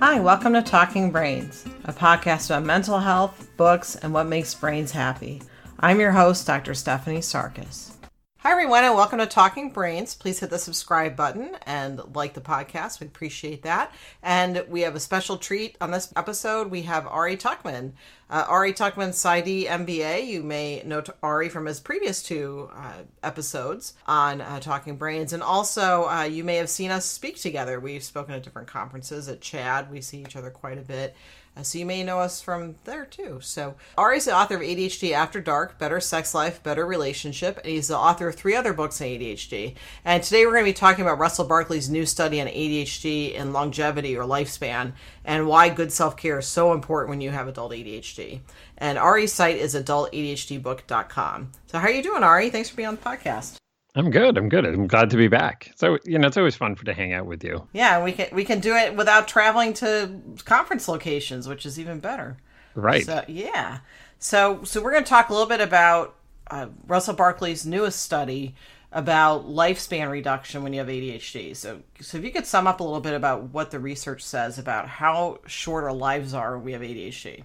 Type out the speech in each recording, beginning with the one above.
Hi, welcome to Talking Brains, a podcast about mental health, books, and what makes brains happy. I'm your host, Dr. Stephanie Sarkis. Hi, everyone, and welcome to Talking Brains. Please hit the subscribe button and like the podcast. We appreciate that. And we have a special treat on this episode. We have Ari Tuckman. Ari Tuckman, PsyD MBA. You may know Ari from his previous two episodes on Talking Brains. And also, you may have seen us speak together. We've spoken at different conferences. At CHAD, we see each other quite a bit. So you may know us from there too. So Ari's the author of ADHD After Dark, Better Sex Life, Better Relationship, and he's the author of 3 other books on ADHD. And today we're going to be talking about Russell Barkley's new study on ADHD and longevity or lifespan, and why good self-care is so important when you have adult ADHD. And Ari's site is adultadhdbook.com. So how are you doing, Ari? Thanks for being on the podcast. I'm good. I'm glad to be back. So, it's always fun to hang out with you. Yeah, we can do it without traveling to conference locations, which is even better. Right. So, yeah. So we're going to talk a little bit about Russell Barkley's newest study about lifespan reduction when you have ADHD. So if you could sum up a little bit about what the research says about how short our lives are when we have ADHD.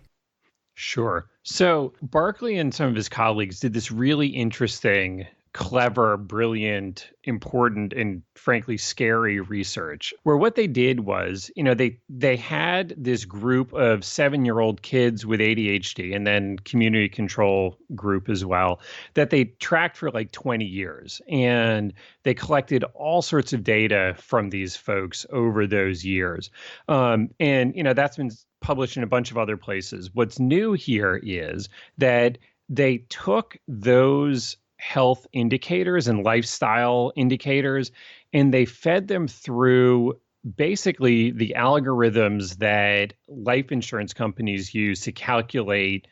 Sure. So Barkley and some of his colleagues did this really interesting, clever, brilliant, important, and frankly scary research where what they did was, they had this group of 7-year-old kids with ADHD and then community control group as well that they tracked for like 20 years. And they collected all sorts of data from these folks over those years. That's been published in a bunch of other places. What's new here is that they took those health indicators and lifestyle indicators, and they fed them through basically the algorithms that life insurance companies use to calculate,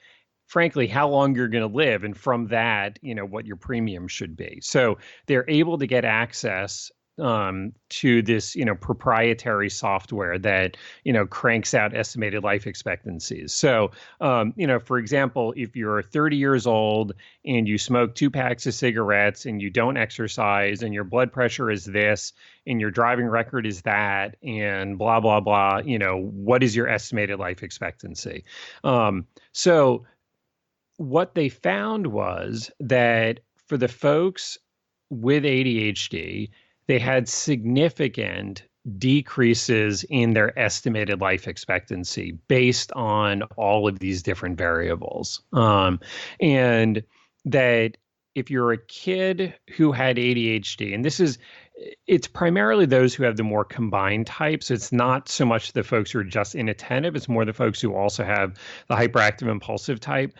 frankly, how long you're going to live. And from that, what your premium should be. So they're able to get access to this, proprietary software that, cranks out estimated life expectancies. So, for example, if you're 30 years old and you smoke 2 packs of cigarettes and you don't exercise and your blood pressure is this and your driving record is that and blah, blah, blah, what is your estimated life expectancy? So what they found was that for the folks with ADHD, they had significant decreases in their estimated life expectancy based on all of these different variables. And that if you're a kid who had ADHD, and it's primarily those who have the more combined types. It's not so much the folks who are just inattentive. It's more the folks who also have the hyperactive impulsive type.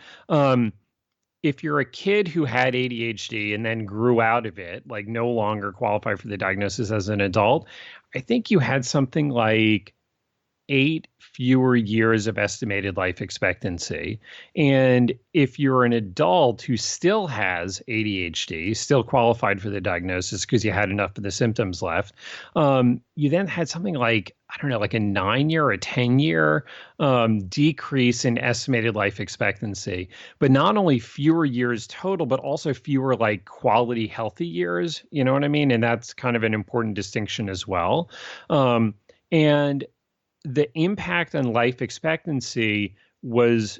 If you're a kid who had ADHD and then grew out of it, like no longer qualified for the diagnosis as an adult, I think you had something like 8 fewer years of estimated life expectancy. And if you're an adult who still has ADHD, still qualified for the diagnosis because you had enough of the symptoms left, you then had something like, like a 9-year or 10-year decrease in estimated life expectancy. But not only fewer years total, but also fewer like quality healthy years. You know what I mean? And that's kind of an important distinction as well. And the impact on life expectancy was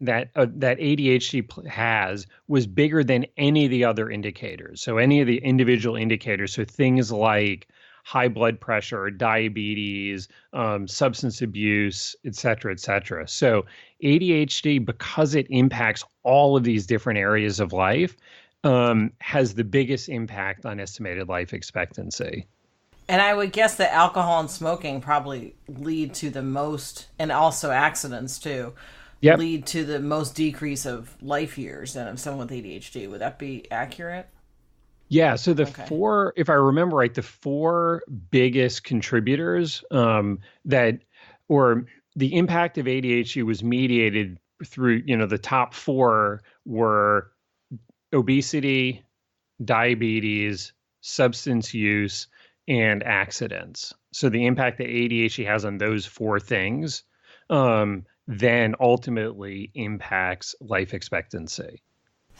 that ADHD has was bigger than any of the other indicators. So any of the individual indicators, so things like high blood pressure, diabetes, substance abuse, et cetera, et cetera. So ADHD, because it impacts all of these different areas of life, has the biggest impact on estimated life expectancy. And I would guess that alcohol and smoking probably lead to the most, and also accidents too, lead to the most decrease of life years than of someone with ADHD. Would that be accurate? Yeah. So the 4, if I remember right, the 4 biggest contributors the impact of ADHD was mediated through, the top 4 were obesity, diabetes, substance use, and accidents. So the impact that ADHD has on those 4 things then ultimately impacts life expectancy.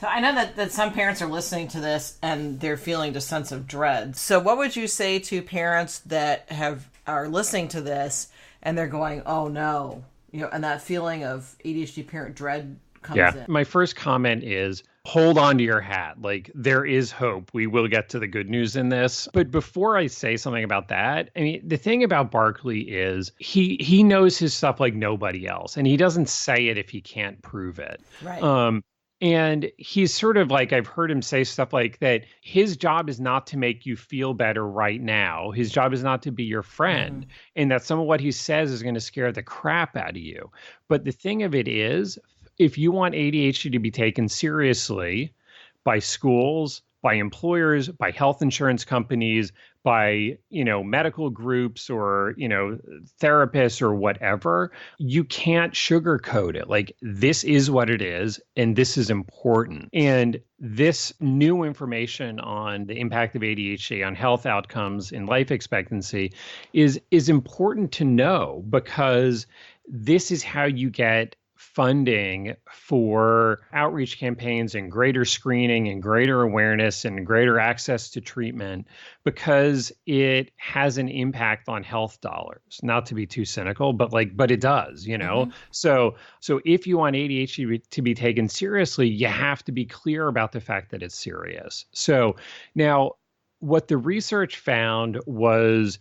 So I know that some parents are listening to this and they're feeling a sense of dread. So what would you say to parents that have are listening to this and they're going, oh no, and that feeling of ADHD parent dread comes in. My first comment is hold on to your hat. Like, there is hope. We will get to the good news in this. But before I say something about that, I mean, the thing about Barkley is he knows his stuff like nobody else, and he doesn't say it if he can't prove it. Right. And he's sort of like, I've heard him say stuff like that. His job is not to make you feel better right now. His job is not to be your friend. And that some of what he says is going to scare the crap out of you. But the thing of it is, if you want ADHD to be taken seriously by schools, by employers, by health insurance companies, by, medical groups or, therapists or whatever, you can't sugarcoat it. Like, this is what it is, and this is important. And this new information on the impact of ADHD on health outcomes and life expectancy is important to know, because this is how you get funding for outreach campaigns and greater screening and greater awareness and greater access to treatment, because it has an impact on health dollars. Not to be too cynical, but it does, So if you want ADHD to be taken seriously, you have to be clear about the fact that it's serious. So now what the research found was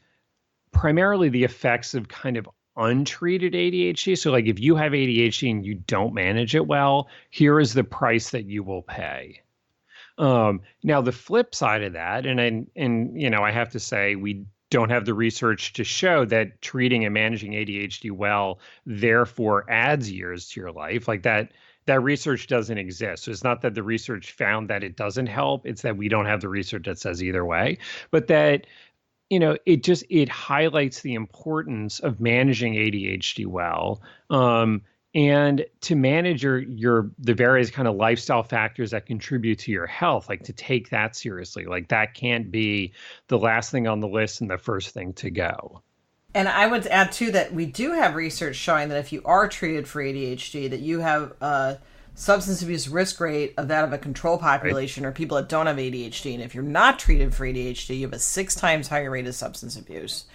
primarily the effects of kind of untreated ADHD. So like, if you have ADHD and you don't manage it well, here is the price that you will pay. Now the flip side of that, and I have to say, we don't have the research to show that treating and managing ADHD well therefore adds years to your life. Like that research doesn't exist. So it's not that the research found that it doesn't help. It's that we don't have the research that says either way, but that it highlights the importance of managing ADHD well, and to manage the various kind of lifestyle factors that contribute to your health, like to take that seriously. Like, that can't be the last thing on the list and the first thing to go. And I would add too that we do have research showing that if you are treated for ADHD, that you have a substance abuse risk rate of that of a control population, or people that don't have ADHD. And if you're not treated for ADHD, you have a 6 times higher rate of substance abuse.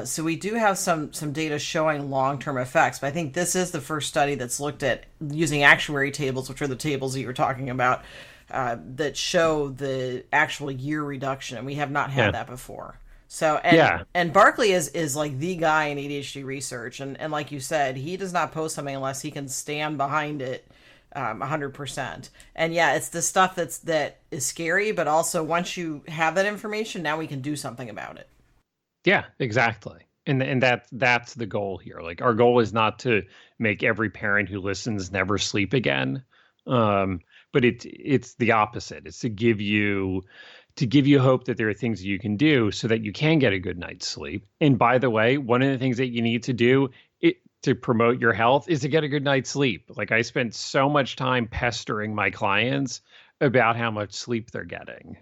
So we do have some data showing long-term effects, but I think this is the first study that's looked at using actuary tables, which are the tables that you were talking about, that show the actual year reduction. And we have not had that before. So, and Barkley is like the guy in ADHD research. And like you said, he does not post something unless he can stand behind it 100%. And it's the stuff that is scary, but also once you have that information, now we can do something about it. Yeah, exactly. And that's the goal here. Like, our goal is not to make every parent who listens never sleep again. But it's the opposite. It's to give you hope that there are things that you can do so that you can get a good night's sleep. And by the way, one of the things that you need to do to promote your health is to get a good night's sleep. Like, I spent so much time pestering my clients about how much sleep they're getting,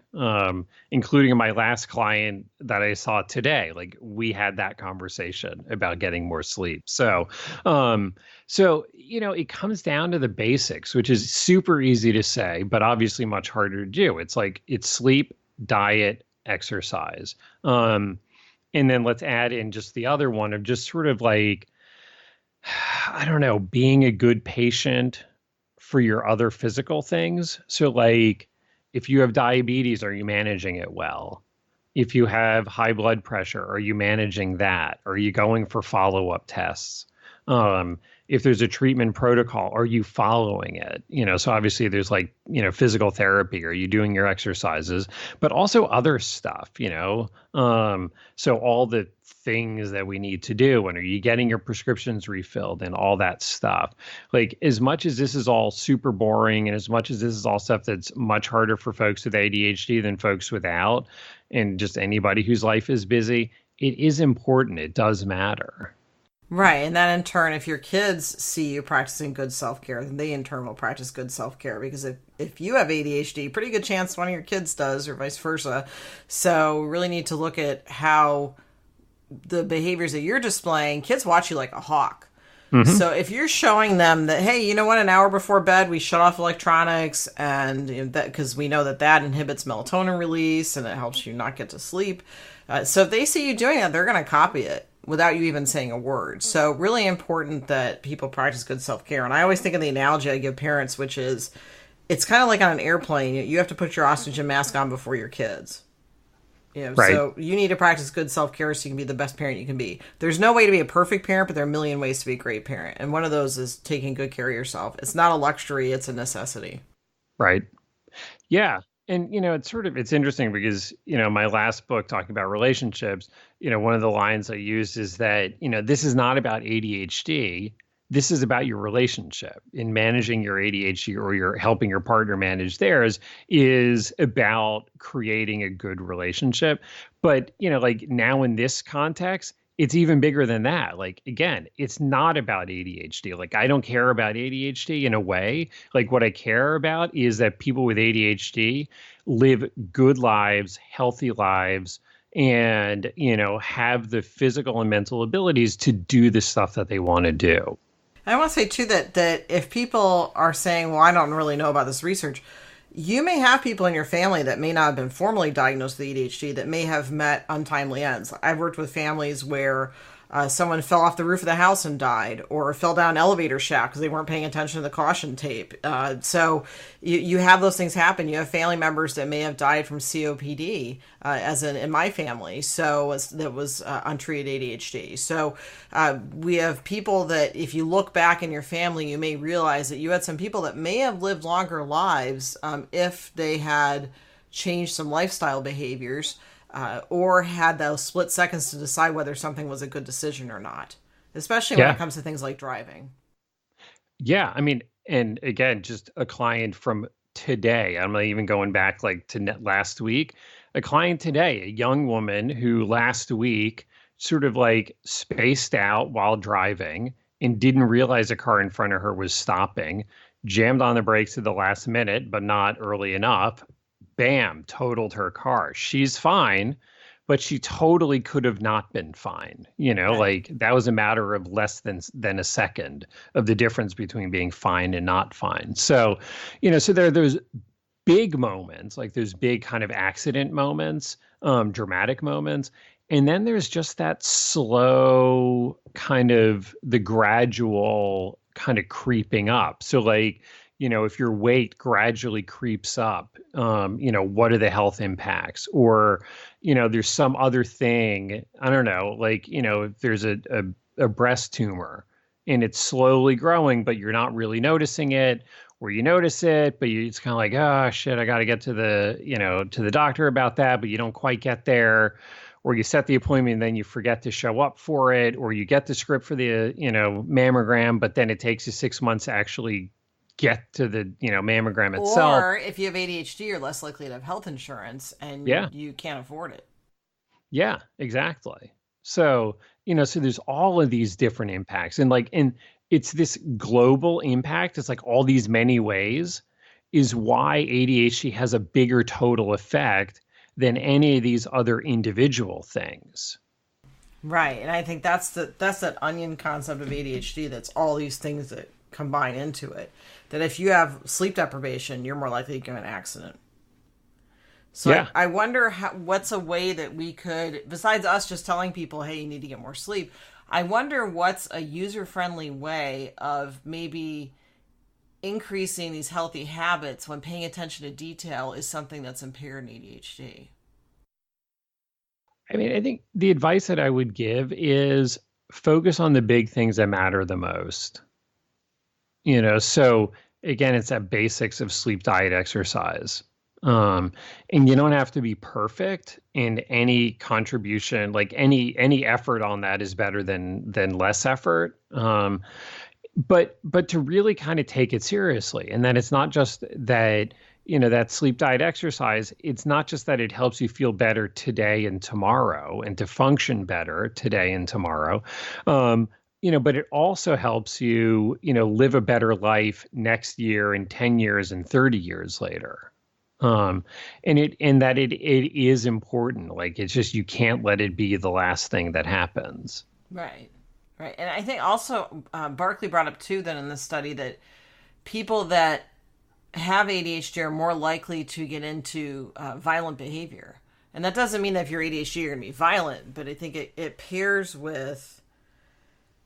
including my last client that I saw today. Like, we had that conversation about getting more sleep. So it comes down to the basics, which is super easy to say, but obviously much harder to do. It's like, it's sleep, diet, exercise. And then let's add in just the other one of just sort of like, I don't know, being a good patient for your other physical things. So like, if you have diabetes, are you managing it well? If you have high blood pressure, are you managing that? Are you going for follow-up tests? If there's a treatment protocol, are you following it? So obviously there's like, physical therapy. Are you doing your exercises? But also other stuff, so all the things that we need to do, and are you getting your prescriptions refilled and all that stuff? Like, as much as this is all super boring, and as much as this is all stuff that's much harder for folks with ADHD than folks without, and just anybody whose life is busy, it is important. It does matter. Right. And then in turn, if your kids see you practicing good self-care, then they in turn will practice good self-care, because if you have ADHD, pretty good chance one of your kids does, or vice versa. So we really need to look at how the behaviors that you're displaying, kids watch you like a hawk. Mm-hmm. So if you're showing them that, hey, you know what, an hour before bed, we shut off electronics, and that, because we know that inhibits melatonin release and it helps you not get to sleep. So if they see you doing that, they're going to copy it. without you even saying a word. So really important that people practice good self-care. And I always think of the analogy I give parents, which is it's kind of like on an airplane. You have to put your oxygen mask on before your kids. Right. So you need to practice good self-care so you can be the best parent you can be. There's no way to be a perfect parent, but there are a million ways to be a great parent. And one of those is taking good care of yourself. It's not a luxury, it's a necessity. Right. Yeah. And, it's interesting because, my last book talking about relationships, one of the lines I used is that, this is not about ADHD. This is about your relationship. In managing your ADHD, or you're helping your partner manage theirs, is about creating a good relationship. But, like now in this context, it's even bigger than that. Like, again, it's not about ADHD. Like, I don't care about ADHD in a way. Like, what I care about is that people with ADHD live good lives, healthy lives, and, have the physical and mental abilities to do the stuff that they want to do. I want to say, too, that if people are saying, well, I don't really know about this research, you may have people in your family that may not have been formally diagnosed with ADHD that may have met untimely ends. I've worked with families where someone fell off the roof of the house and died, or fell down an elevator shaft because they weren't paying attention to the caution tape. So you have those things happen. You have family members that may have died from COPD, as in my family, that was untreated ADHD. So we have people that, if you look back in your family, you may realize that you had some people that may have lived longer lives if they had changed some lifestyle behaviors. Or had those split seconds to decide whether something was a good decision or not, especially when it comes to things like driving. Yeah. I mean, and again, just a client from today, I'm not even going back like to last week, a client today, a young woman who last week sort of like spaced out while driving and didn't realize a car in front of her was stopping, jammed on the brakes at the last minute, but not early enough. Bam, totaled her car. She's fine, but she totally could have not been fine. Like that was a matter of less than a second of the difference between being fine and not fine. So, so there are those big moments, like those big kind of accident moments, dramatic moments. And then there's just that slow kind of the gradual kind of creeping up. So like, if your weight gradually creeps up, what are the health impacts? Or, there's some other thing, I don't know, like, if there's a breast tumor and it's slowly growing, but you're not really noticing it, or you notice it, but it's kind of like, oh shit, I got to get to the doctor about that, but you don't quite get there. Or you set the appointment and then you forget to show up for it, or you get the script for the, mammogram, but then it takes you 6 months to actually get to the mammogram itself. Or if you have ADHD, you're less likely to have health insurance, and you can't afford it. Yeah, exactly. So so there's all of these different impacts, and it's this global impact. It's like all these many ways is why ADHD has a bigger total effect than any of these other individual things. Right, and I think that's that onion concept of ADHD. That's all these things that combine into it. That if you have sleep deprivation, you're more likely to get an accident. So I wonder what's a way that we could, besides us just telling people, hey, you need to get more sleep, I wonder what's a user-friendly way of maybe increasing these healthy habits when paying attention to detail is something that's impaired in ADHD. I mean, I think the advice that I would give is focus on the big things that matter the most. So again, it's that basics of sleep, diet, exercise. And you don't have to be perfect, and any contribution, like any effort on that is better than less effort. But to really kind of take it seriously, and then it's not just that, that sleep, diet, exercise, it's not just that it helps you feel better today and tomorrow and to function better today and tomorrow. But it also helps you, live a better life next year and 10 years and 30 years later. And that it is important. Like, it's just, you can't let it be the last thing that happens. Right. Right. And I think also Barkley brought up too, that in this study, that people that have ADHD are more likely to get into violent behavior. And that doesn't mean that if you're ADHD, you're going to be violent, but I think it pairs with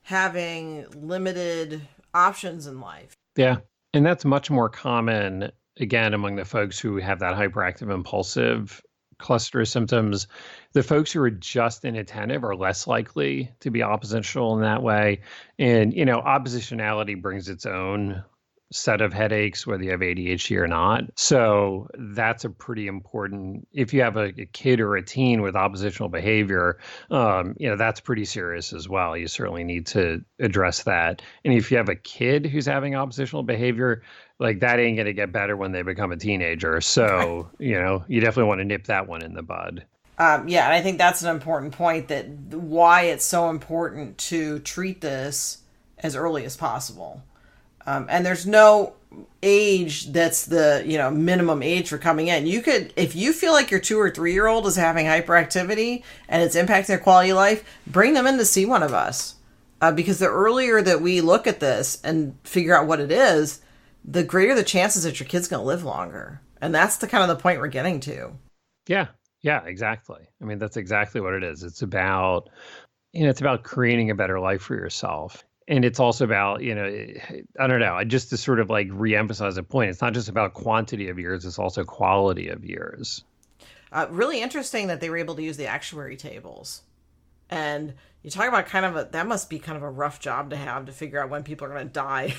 having limited options in life. Yeah. And that's much more common, again, among the folks who have that hyperactive impulsive cluster of symptoms. The folks who are just inattentive are less likely to be oppositional in that way. And, oppositionality brings its own set of headaches, whether you have ADHD or not. So that's a pretty important, if you have a kid or a teen with oppositional behavior, that's pretty serious as well. You certainly need to address that. And if you have a kid who's having oppositional behavior, like that ain't going to get better when they become a teenager. So, you definitely want to nip that one in the bud. Yeah, and I think that's an important point, that why it's so important to treat this as early as possible. And there's no age that's the, minimum age for coming in. You could, if you feel like your 2 or 3 year old is having hyperactivity and it's impacting their quality of life, bring them in to see one of us. Because the earlier that we look at this and figure out what it is, the greater the chances that your kid's going to live longer. And that's the kind of the point we're getting to. Yeah, exactly. I mean, that's exactly what it is. It's about, it's about creating a better life for yourself. And it's also about, I don't know, just to sort of like reemphasize a point, it's not just about quantity of years, it's also quality of years. Really interesting that they were able to use the actuary tables. And you talk about that must be kind of a rough job to have, to figure out when people are going to die.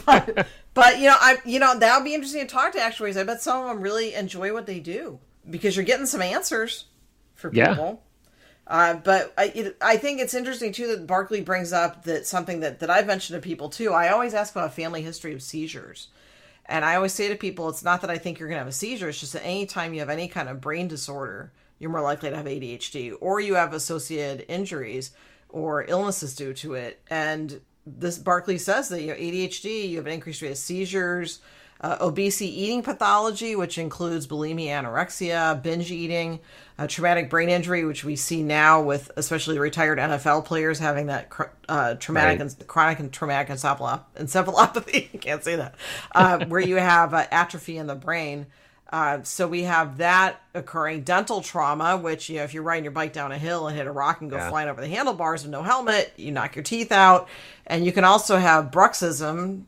but that'll be interesting to talk to actuaries. I bet some of them really enjoy what they do because you're getting some answers for people. Yeah. But I think it's interesting too that Barkley brings up that something that I've mentioned to people too. I always ask about a family history of seizures. And I always say to people, it's not that I think you're going to have a seizure. It's just that anytime you have any kind of brain disorder, you're more likely to have ADHD, or you have associated injuries or illnesses due to it. And this Barkley says that ADHD, you have an increased rate of seizures, obesity, eating pathology, which includes bulimia, anorexia, binge eating, traumatic brain injury, which we see now with especially retired NFL players having that traumatic and chronic and traumatic encephalopathy. I can't say that, where you have atrophy in the brain. So we have that occurring. Dental trauma, which, if you're riding your bike down a hill and hit a rock and go flying over the handlebars with no helmet, you knock your teeth out. And you can also have bruxism,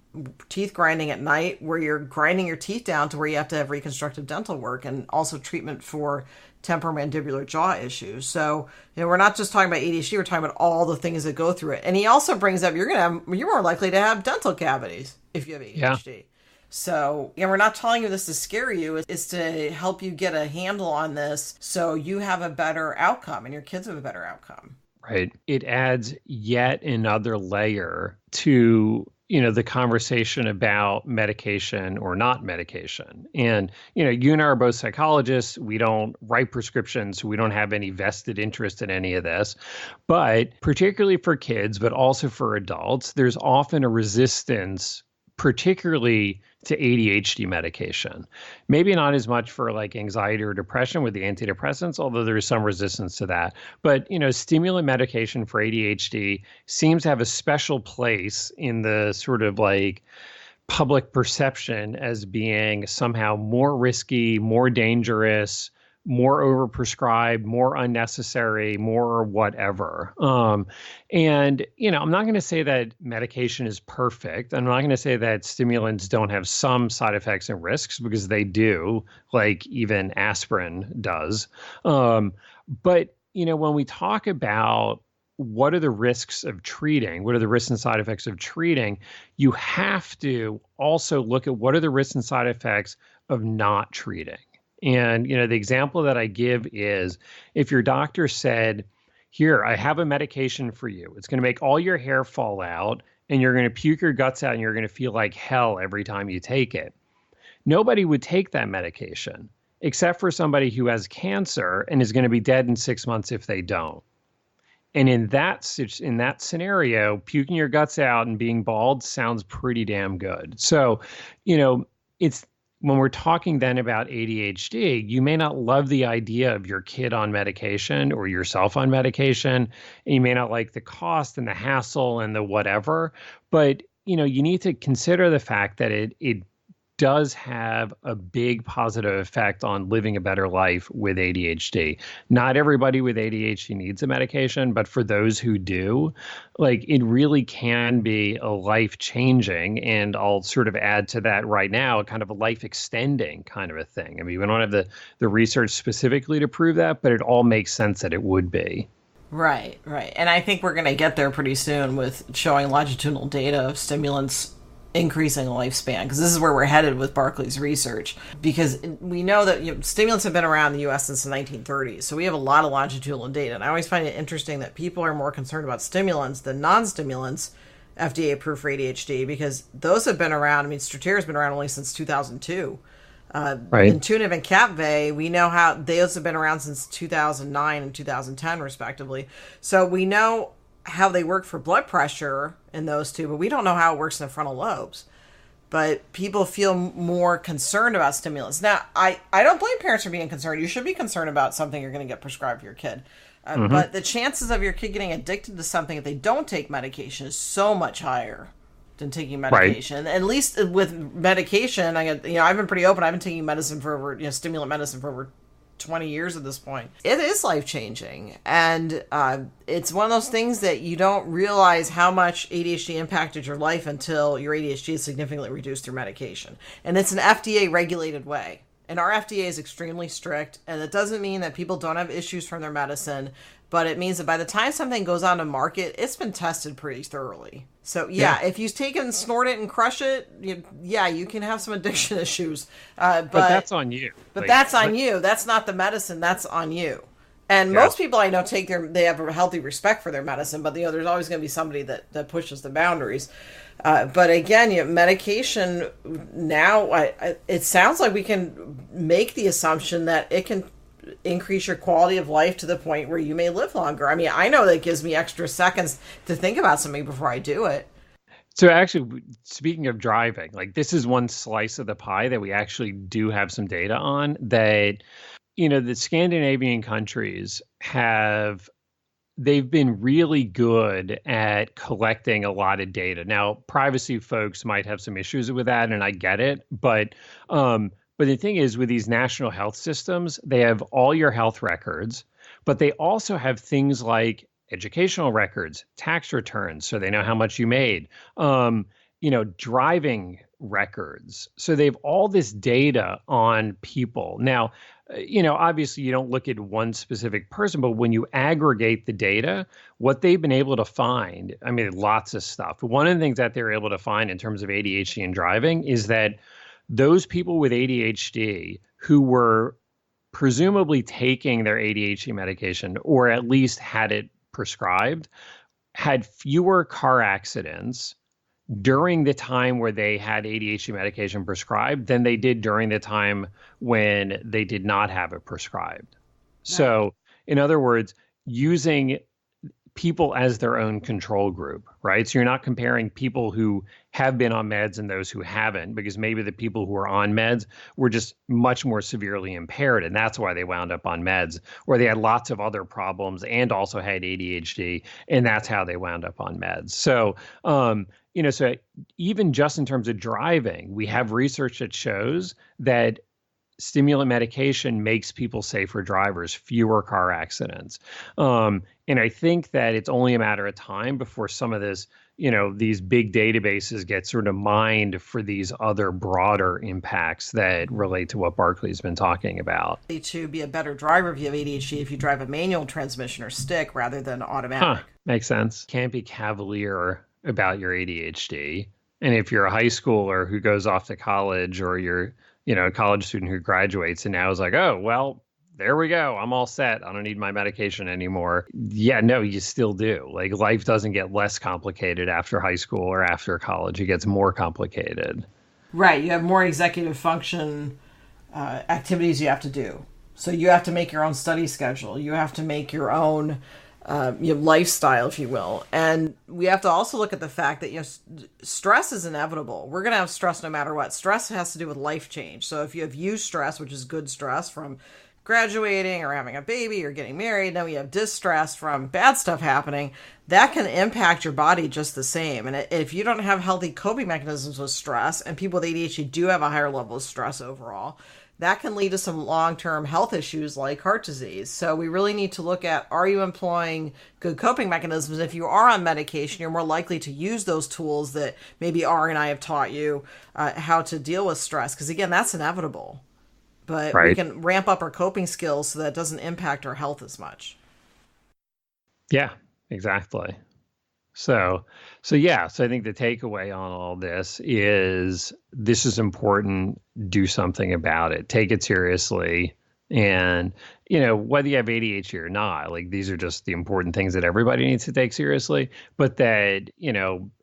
teeth grinding at night, where you're grinding your teeth down to where you have to have reconstructive dental work, and also treatment for temporomandibular jaw issues. So, we're not just talking about ADHD, we're talking about all the things that go through it. And he also brings up you're more likely to have dental cavities if you have ADHD. Yeah. So, we're not telling you this to scare you. It's to help you get a handle on this so you have a better outcome and your kids have a better outcome. Right. It adds yet another layer to, the conversation about medication or not medication. And, you and I are both psychologists. We don't write prescriptions. We don't have any vested interest in any of this. But particularly for kids, but also for adults, there's often a resistance, particularly to ADHD medication. Maybe not as much for like anxiety or depression with the antidepressants, although there's some resistance to that. But, stimulant medication for ADHD seems to have a special place in the sort of like public perception as being somehow more risky, more dangerous, more overprescribed, more unnecessary, more whatever. And, I'm not going to say that medication is perfect. I'm not going to say that stimulants don't have some side effects and risks, because they do, like even aspirin does. But, when we talk about what are the risks of treating, what are the risks and side effects of treating, you have to also look at what are the risks and side effects of not treating. And, the example that I give is if your doctor said, here, I have a medication for you. It's going to make all your hair fall out and you're going to puke your guts out and you're going to feel like hell every time you take it. Nobody would take that medication except for somebody who has cancer and is going to be dead in 6 months if they don't. And in that scenario, puking your guts out and being bald sounds pretty damn good. So, it's when we're talking then about ADHD, you may not love the idea of your kid on medication or yourself on medication, and you may not like the cost and the hassle and the whatever, but you need to consider the fact that it does have a big positive effect on living a better life with ADHD. Not everybody with ADHD needs a medication, but for those who do, like it really can be a life changing. And I'll sort of add to that right now, kind of a life extending kind of a thing. I mean, we don't have the research specifically to prove that, but it all makes sense that it would be. Right, right. And I think we're going to get there pretty soon with showing longitudinal data of stimulants increasing lifespan, because this is where we're headed with Barkley's research, because we know that stimulants have been around in the U.S. since the 1930s, so we have a lot of longitudinal data. And I always find it interesting that people are more concerned about stimulants than non-stimulants FDA approved for ADHD, because those have been around. I mean, Strattera's been around only since 2002. Right. Intuitive and Capve, we know how those have been around since 2009 and 2010 respectively. So we know how they work for blood pressure in those two, but we don't know how it works in the frontal lobes. But people feel more concerned about stimulants. Now, I don't blame parents for being concerned. You should be concerned about something you're going to get prescribed for your kid. But the chances of your kid getting addicted to something if they don't take medication is so much higher than taking medication. Right. At least with medication, I've been pretty open. I've been taking medicine for over, stimulant medicine for over 20 years at this point. It is life-changing, and it's one of those things that you don't realize how much ADHD impacted your life until your ADHD is significantly reduced through medication. And it's an FDA-regulated way. And our FDA is extremely strict, and it doesn't mean that people don't have issues from their medicine, but it means that by the time something goes on to market, it's been tested pretty thoroughly. So, if you take it and snort it and crush it, you can have some addiction issues. But that's on you. But that's on you. That's not the medicine. That's on you. And most people I know they have a healthy respect for their medicine, but there's always going to be somebody that pushes the boundaries. But again, medication now, it sounds like we can make the assumption that it can increase your quality of life to the point where you may live longer. I mean, I know that it gives me extra seconds to think about something before I do it. So actually, speaking of driving, like this is one slice of the pie that we actually do have some data on that, the Scandinavian countries they've been really good at collecting a lot of data. Now, privacy folks might have some issues with that, and I get it, but the thing is, with these national health systems, they have all your health records, but they also have things like educational records, tax returns, so they know how much you made, driving records. So they have all this data on people. Now, obviously you don't look at one specific person, but when you aggregate the data, what they've been able to find, I mean, lots of stuff. One of the things that they're able to find in terms of ADHD and driving is that those people with ADHD who were presumably taking their ADHD medication, or at least had it prescribed, had fewer car accidents during the time where they had ADHD medication prescribed than they did during the time when they did not have it prescribed. Right. So, in other words, using people as their own control group, right? So you're not comparing people who have been on meds and those who haven't, because maybe the people who are on meds were just much more severely impaired, and that's why they wound up on meds, or they had lots of other problems and also had ADHD, and that's how they wound up on meds. So, so even just in terms of driving, we have research that shows that stimulant medication makes people safer drivers, fewer car accidents. And I think that it's only a matter of time before some of this, these big databases get sort of mined for these other broader impacts that relate to what Barkley's been talking about. To be a better driver if you have ADHD, if you drive a manual transmission or stick rather than automatic. Makes sense. Can't be cavalier about your ADHD. And if you're a high schooler who goes off to college, or you're a college student who graduates and now is like, oh, well, there we go. I'm all set. I don't need my medication anymore. Yeah, no, you still do. Like, life doesn't get less complicated after high school or after college. It gets more complicated. Right. You have more executive function activities you have to do. So you have to make your own study schedule. You have to make your own your lifestyle, if you will. And we have to also look at the fact that, stress is inevitable. We're going to have stress no matter what. Stress has to do with life change. So if you have eustress, which is good stress from graduating or having a baby or getting married. Then we have distress from bad stuff happening. That can impact your body just the same. And if you don't have healthy coping mechanisms with stress, and people with ADHD do have a higher level of stress overall, that can lead to some long-term health issues like heart disease. So we really need to look at, are you employing good coping mechanisms? If you are on medication, you're more likely to use those tools that maybe Ari and I have taught you how to deal with stress. Because again, that's inevitable. But we can ramp up our coping skills so that it doesn't impact our health as much. Yeah, exactly. So I think the takeaway on all this is important. Do something about it. Take it seriously. And, whether you have ADHD or not, like these are just the important things that everybody needs to take seriously. But that,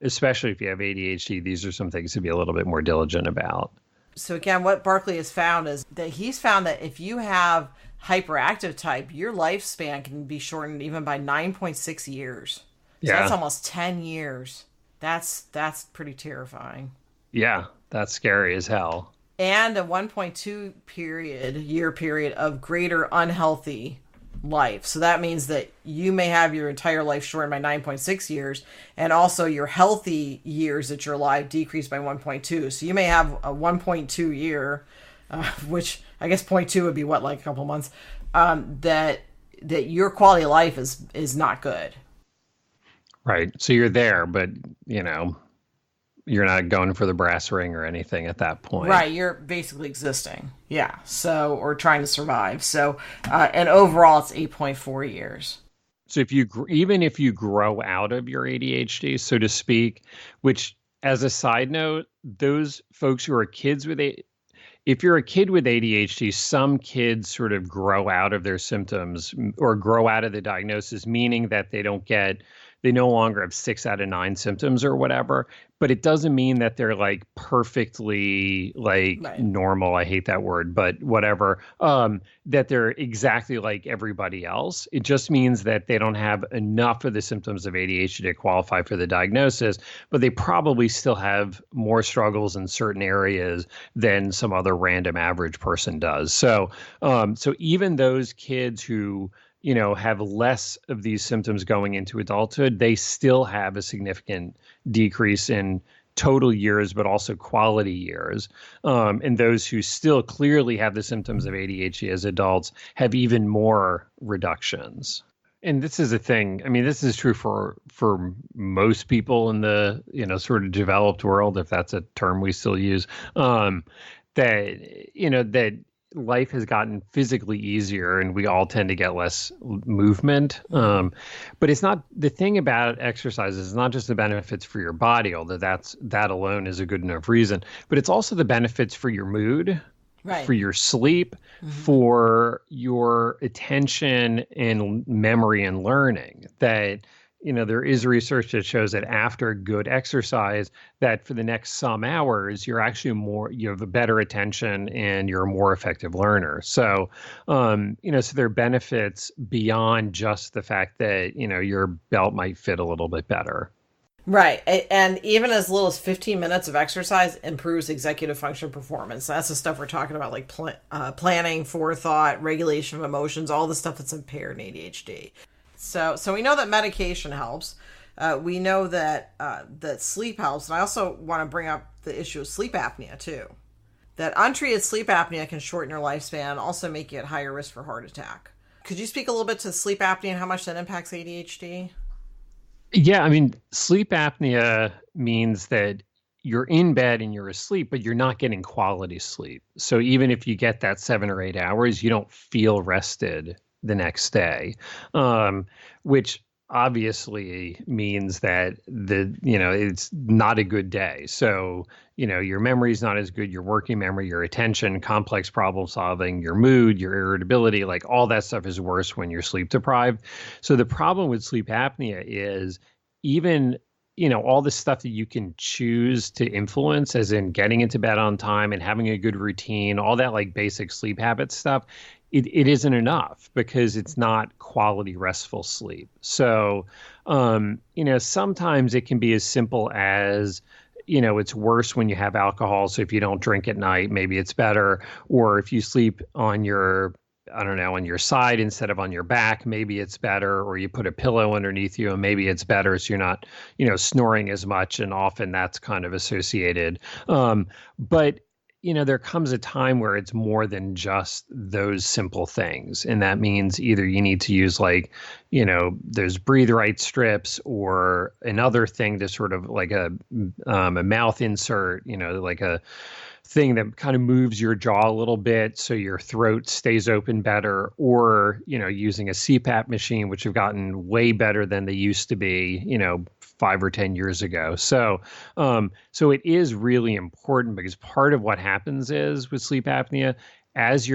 especially if you have ADHD, these are some things to be a little bit more diligent about. So again, what Barkley has found is that he's found that if you have hyperactive type, your lifespan can be shortened even by 9.6 years. So that's almost 10 years. That's pretty terrifying. Yeah, that's scary as hell. And a 1.2 year period of greater unhealthy life. So that means that you may have your entire life shortened by 9.6 years, and also your healthy years that you're alive decreased by 1.2. So you may have a 1.2 year, which I guess 0.2 would be like a couple months, that your quality of life is not good. Right. So you're there, but, you're not going for the brass ring or anything at that point. Right. You're basically existing. Yeah. So, or trying to survive. So, and overall it's 8.4 years. So even if you grow out of your ADHD, so to speak, which as a side note, those folks who are kids with if you're a kid with ADHD, some kids sort of grow out of their symptoms or grow out of the diagnosis, meaning that they no longer have 6 out of 9 symptoms or whatever, but it doesn't mean that they're like perfectly normal. I hate that word, but whatever, that they're exactly like everybody else. It just means that they don't have enough of the symptoms of ADHD to qualify for the diagnosis, but they probably still have more struggles in certain areas than some other random average person does. So even those kids who have less of these symptoms going into adulthood, they still have a significant decrease in total years, but also quality years. And those who still clearly have the symptoms of ADHD as adults have even more reductions. And this is a thing. I mean, this is true for most people in the, sort of developed world, if that's a term we still use, that life has gotten physically easier and we all tend to get less movement. But it's not, the thing about exercise is not just the benefits for your body, although that alone is a good enough reason, but it's also the benefits for your mood, for your sleep, for your attention and memory and learning. That there is research that shows that after good exercise, that for the next some hours, you're actually you have a better attention and you're a more effective learner. So, so there are benefits beyond just the fact that, your belt might fit a little bit better. Right. And even as little as 15 minutes of exercise improves executive function performance. That's the stuff we're talking about, like planning, forethought, regulation of emotions, all the stuff that's impaired in ADHD. So we know that medication helps. We know that that sleep helps. And I also want to bring up the issue of sleep apnea too. That untreated sleep apnea can shorten your lifespan, also make you at higher risk for heart attack. Could you speak a little bit to sleep apnea and how much that impacts ADHD? Yeah, I mean, sleep apnea means that you're in bed and you're asleep, but you're not getting quality sleep. So even if you get that 7 or 8 hours, you don't feel rested the next day, which obviously means that it's not a good day. So, your memory is not as good, your working memory, your attention, complex problem solving, your mood, your irritability, like all that stuff is worse when you're sleep deprived. So the problem with sleep apnea is even all the stuff that you can choose to influence, as in getting into bed on time and having a good routine, all that like basic sleep habit stuff, it isn't enough because it's not quality restful sleep. So, sometimes it can be as simple as, it's worse when you have alcohol. So if you don't drink at night, maybe it's better. Or if you sleep on your I don't know, on your side instead of on your back, maybe it's better, or you put a pillow underneath you and maybe it's better so you're not, snoring as much. And often that's kind of associated. But there comes a time where it's more than just those simple things. And that means either you need to use those breathe right strips or another thing to sort of like a mouth insert, like a thing that kind of moves your jaw a little bit so your throat stays open better, or, using a CPAP machine, which have gotten way better than they used to be, 5 or 10 years ago. So it is really important, because part of what happens is with sleep apnea, as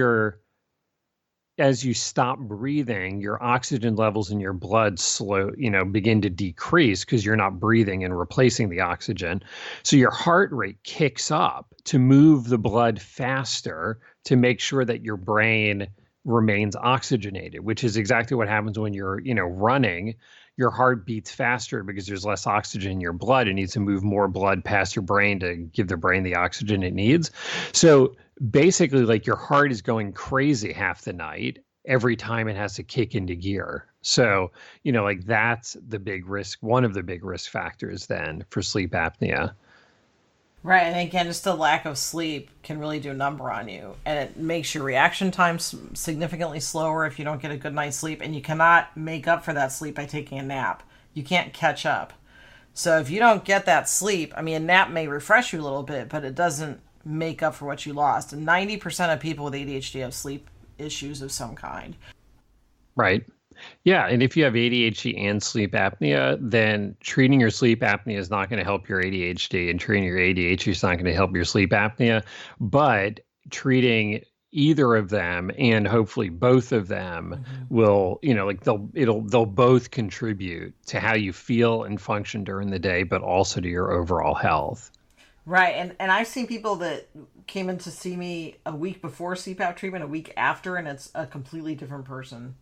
you stop breathing, your oxygen levels in your blood begin to decrease because you're not breathing and replacing the oxygen. So your heart rate kicks up to move the blood faster to make sure that your brain remains oxygenated, which is exactly what happens when you're, running. Your heart beats faster because there's less oxygen in your blood. It needs to move more blood past your brain to give the brain the oxygen it needs. So basically, like, your heart is going crazy half the night every time it has to kick into gear. So, that's the big risk, one of the big risk factors then for sleep apnea. Right. And again, just the lack of sleep can really do a number on you. And it makes your reaction time significantly slower if you don't get a good night's sleep. And you cannot make up for that sleep by taking a nap. You can't catch up. So if you don't get that sleep, a nap may refresh you a little bit, but it doesn't make up for what you lost. And 90% of people with ADHD have sleep issues of some kind. Right. Yeah. And if you have ADHD and sleep apnea, then treating your sleep apnea is not going to help your ADHD, and treating your ADHD is not going to help your sleep apnea. But treating either of them, and hopefully both of them, will, they'll both contribute to how you feel and function during the day, but also to your overall health. Right. And I've seen people that came in to see me a week before CPAP treatment, a week after, and it's a completely different person.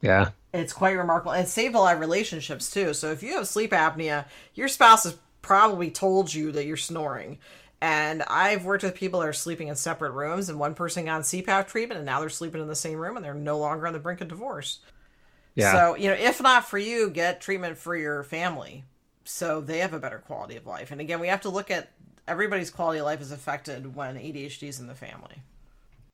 Yeah. It's quite remarkable. And it saved a lot of relationships too. So if you have sleep apnea, your spouse has probably told you that you're snoring. And I've worked with people that are sleeping in separate rooms, and one person got on CPAP treatment and now they're sleeping in the same room and they're no longer on the brink of divorce. Yeah. So, if not for you, get treatment for your family so they have a better quality of life. And again, we have to look at everybody's quality of life is affected when ADHD is in the family.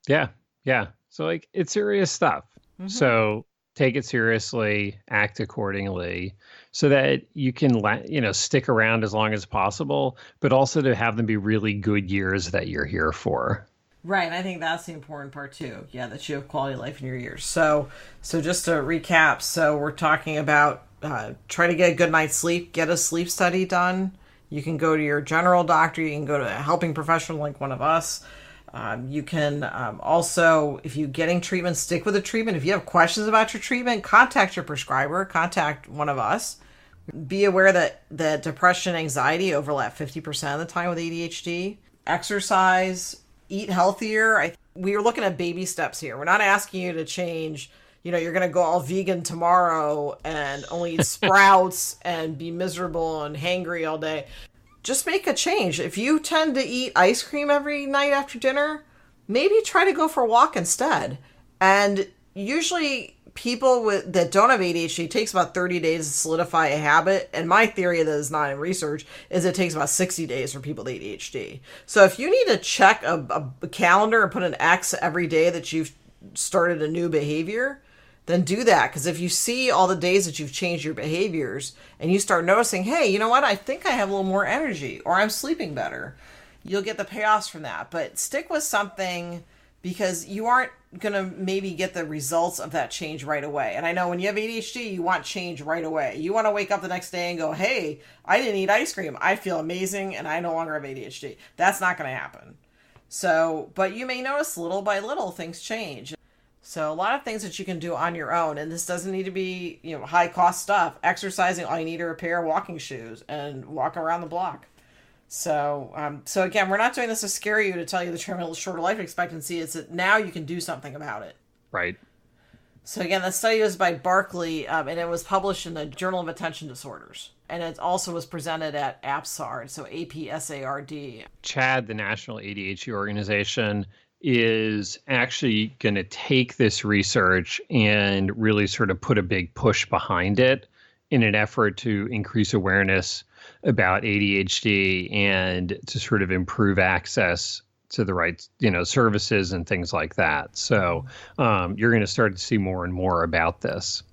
Yeah. Yeah. So it's serious stuff. Mm-hmm. So take it seriously, act accordingly, so that you can, stick around as long as possible, but also to have them be really good years that you're here for. Right. And I think that's the important part too. Yeah. That you have quality of life in your years. So just to recap, so we're talking about, try to get a good night's sleep, get a sleep study done. You can go to your general doctor. You can go to a helping professional like one of us. You can also, if you're getting treatment, stick with the treatment. If you have questions about your treatment, contact your prescriber, contact one of us. Be aware that depression and anxiety overlap 50% of the time with ADHD. Exercise, eat healthier. We are looking at baby steps here. We're not asking you to change, you're going to go all vegan tomorrow and only eat sprouts and be miserable and hangry all day. Just make a change. If you tend to eat ice cream every night after dinner, maybe try to go for a walk instead. And usually people that don't have ADHD, it takes about 30 days to solidify a habit. And my theory that is not in research is it takes about 60 days for people with ADHD. So if you need to check a calendar and put an X every day that you've started a new behavior, then do that. Because if you see all the days that you've changed your behaviors and you start noticing, hey, you know what? I think I have a little more energy, or I'm sleeping better, you'll get the payoffs from that. But stick with something, because you aren't going to maybe get the results of that change right away. And I know when you have ADHD, you want change right away. You want to wake up the next day and go, hey, I didn't eat ice cream. I feel amazing and I no longer have ADHD. That's not going to happen. So, but you may notice little by little things change. So a lot of things that you can do on your own, and this doesn't need to be, high cost stuff. Exercising, all you need are a pair of walking shoes and walk around the block. So again, we're not doing this to scare you, to tell you the shorter life expectancy. It's that now you can do something about it. Right. So again, the study was by Barkley, and it was published in the Journal of Attention Disorders. And it also was presented at APSARD, so APSARD. CHAD, the National ADHD Organization, is actually going to take this research and really sort of put a big push behind it in an effort to increase awareness about ADHD and to sort of improve access to the right, services and things like that. So you're going to start to see more and more about this.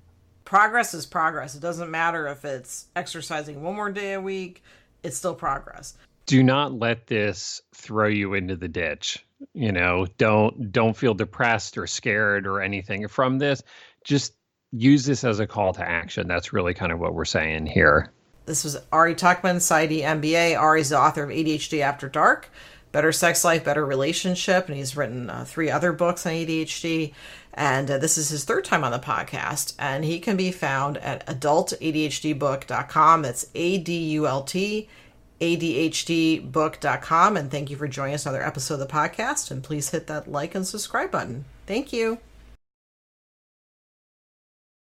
Progress is progress. It doesn't matter if it's exercising one more day a week, it's still progress. Do not let this throw you into the ditch. Don't feel depressed or scared or anything from this. Just use this as a call to action. That's really kind of what we're saying here. This was Ari Tuckman, PsyD MBA. Ari's the author of ADHD After Dark, Better Sex Life, Better Relationship, and he's written 3 other books on ADHD. And this is his 3rd time on the podcast, and he can be found at adultadhdbook.com. That's ADULT ADHDbook.com. And thank you for joining us on another episode of the podcast. And please hit that like and subscribe button. Thank you.